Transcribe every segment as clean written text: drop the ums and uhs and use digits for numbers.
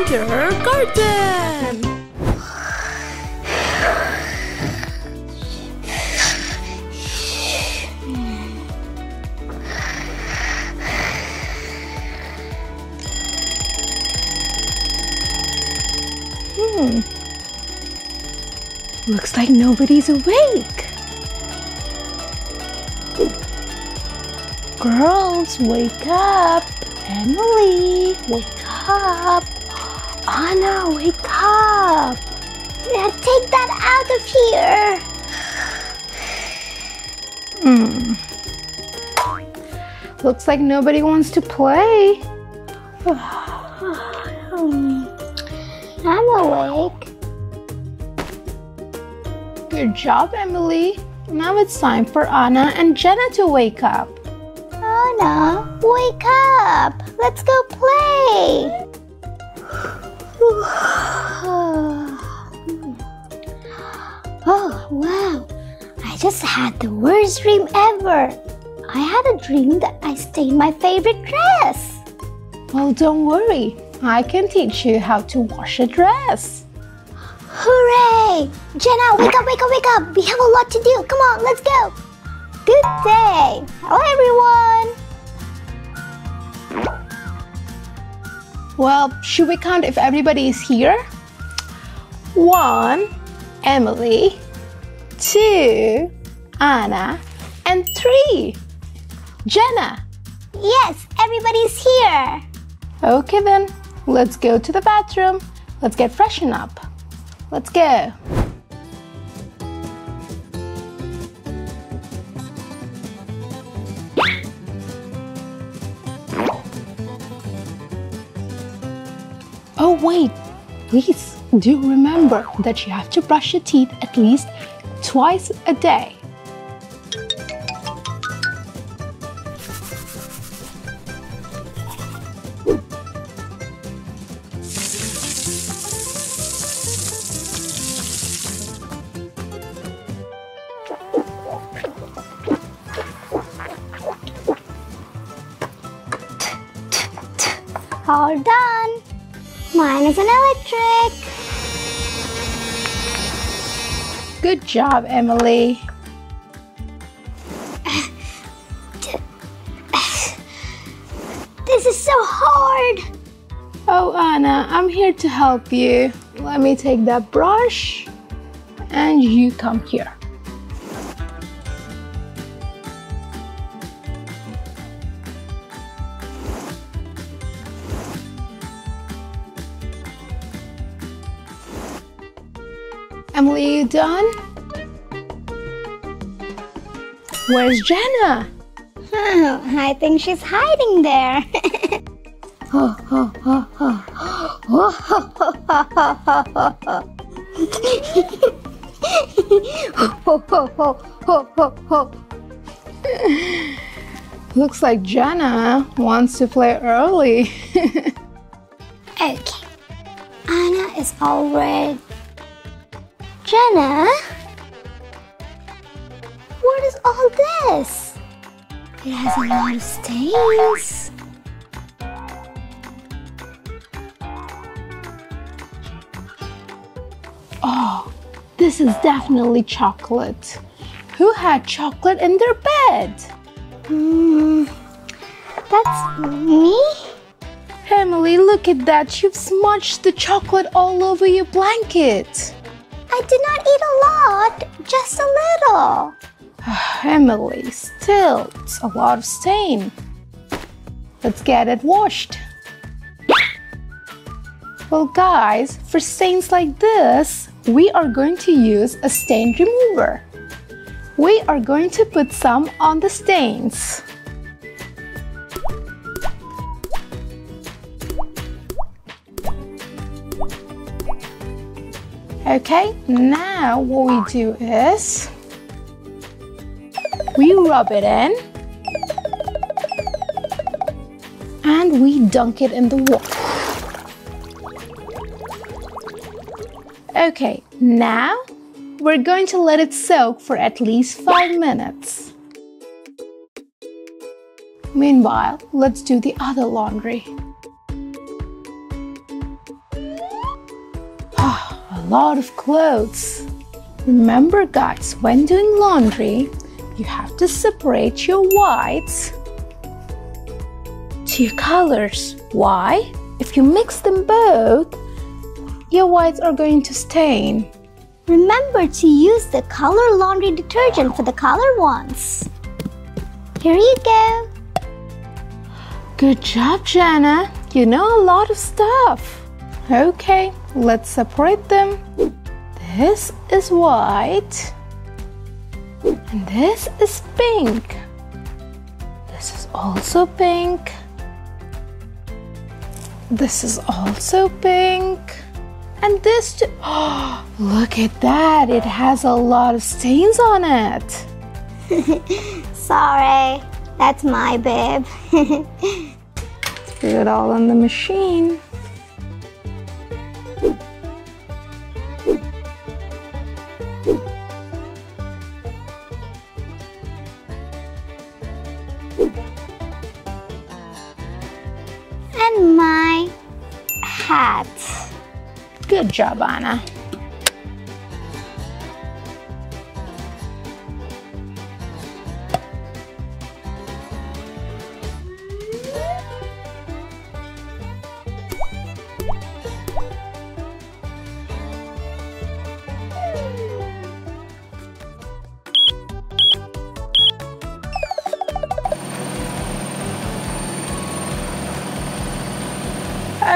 kindergarten. Looks like nobody's awake. Girls, wake up. Emily, wake up. Anna, wake up. Now take that out of here. Looks like nobody wants to play. I'm awake. Good job, Emily. Now it's time for Anna and Jenna to wake up. Anna, wake up. Let's go play. Oh, wow. I just had the worst dream ever. I had a dream that I stained my favorite dress. Well, don't worry. I can teach you how to wash a dress. Hooray! Jenna, wake up, wake up, wake up. We have a lot to do. Come on, let's go. Good day. Hello, everyone. Well, should we count if everybody is here? 1, Emily, 2, Anna, and 3, Jenna. Yes, everybody's here. Okay then, let's go to the bathroom. Let's get freshened up. Let's go. Oh wait, please do remember that you have to brush your teeth at least twice a day. All done. Mine is an electric. Good job, Emily. This is so hard. Oh, Anna, I'm here to help you. Let me take that brush and you come here. Emily, you done? Where's Jenna? I think she's hiding there. Looks like Jenna wants to play early. Okay, Anna is all red. Jenna? What is all this? It has a lot of stains. Oh, this is definitely chocolate. Who had chocolate in their bed? That's me? Emily, look at that. You've smudged the chocolate all over your blanket. I did not eat a lot, just a little. Emily, still, it's a lot of stain. Let's get it washed. Well, guys, for stains like this, we are going to use a stain remover. We are going to put some on the stains. Okay, now what we do is we rub it in and we dunk it in the water. Okay, now we're going to let it soak for at least 5 minutes. Meanwhile, let's do the other laundry. lot of clothes. Remember guys, when doing laundry, you have to separate your whites to your colors. Why? If you mix them both, your whites are going to stain. Remember to use the color laundry detergent for the color ones. Here you go. Good job, Jana. You know a lot of stuff. Okay, let's separate them. This is white. And this is pink. This is also pink. This is also pink. And this too. Oh, look at that. It has a lot of stains on it. Sorry, that's my bib. Let's put it all on the machine. And my hat. Good job, Anna.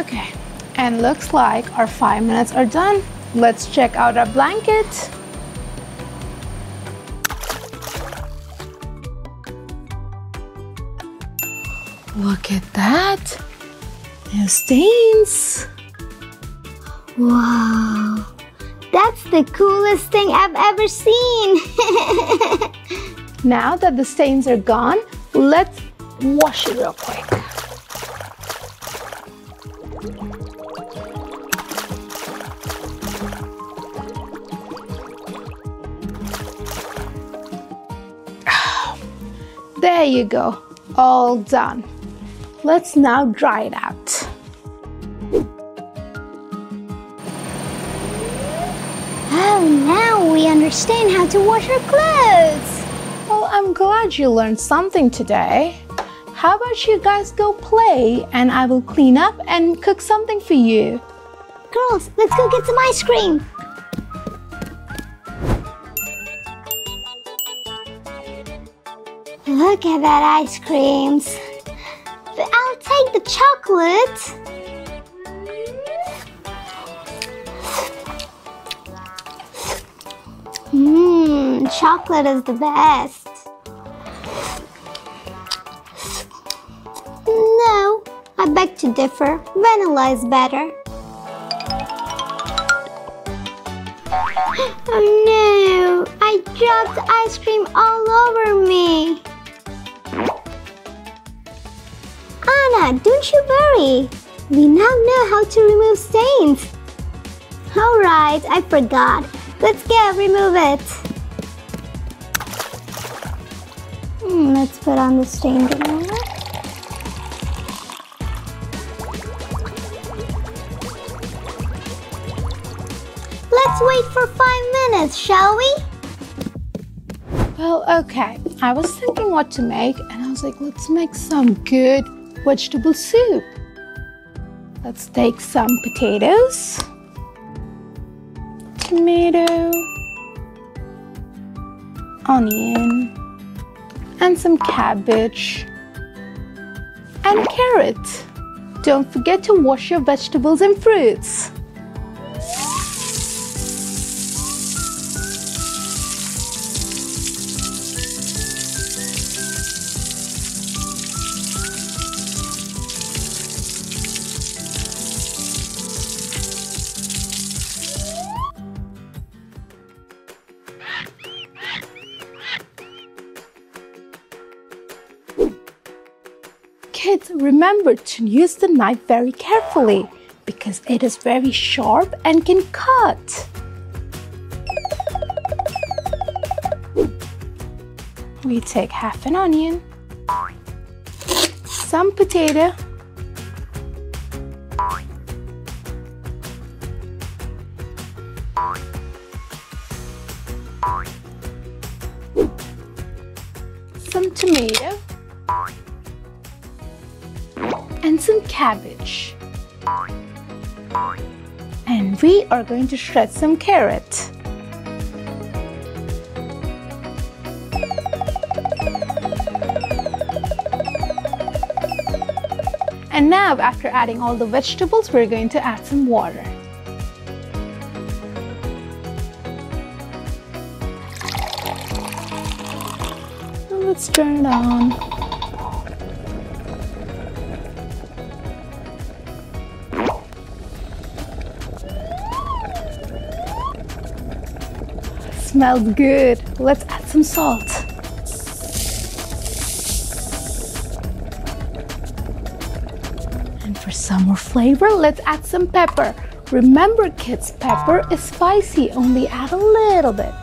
Okay, and looks like our 5 minutes are done. Let's check out our blanket. Look at that. No stains. Wow, that's the coolest thing I've ever seen. Now that the stains are gone, let's wash it real quick. There you go, all done. Let's now dry it out. Oh, now we understand how to wash our clothes. Well, I'm glad you learned something today. How about you guys go play and I will clean up and cook something for you. Girls, let's go get some ice cream. Look at that ice creams. But I'll take the chocolate. Chocolate is the best. No, I beg to differ. Vanilla is better. Oh no, I dropped ice cream all over me. Anna, don't you worry. We now know how to remove stains. Alright, I forgot. Let's go remove it. Let's put on the stain remover. Let's wait for 5 minutes, shall we? Well, okay. I was thinking what to make and I was like, let's make some good vegetable soup. Let's take some potatoes, tomato, onion, and some cabbage and carrot. Don't forget to wash your vegetables and fruits. Kids, remember to use the knife very carefully because it is very sharp and can cut. We take half an onion, some potato, tomato and some cabbage. And we are going to shred some carrot. And now, after adding all the vegetables, we're going to add some water. And let's turn it on. Smells good. Let's add some salt. And for some more flavor, let's add some pepper. Remember kids, pepper is spicy. Only add a little bit.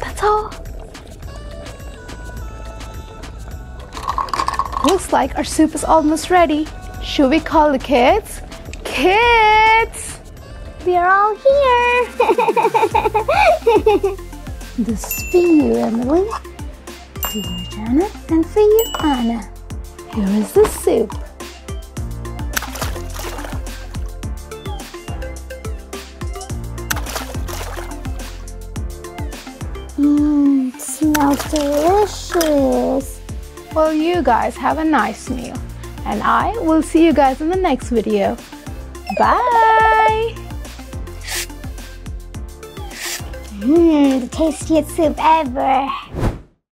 That's all. Looks like our soup is almost ready. Should we call the kids? Kids! We are all here. This is for you, Emily, for you, Janet, and for you, Anna. Here is the soup. Smells delicious. Well, you guys have a nice meal, and I will see you guys in the next video. Bye! The tastiest soup ever.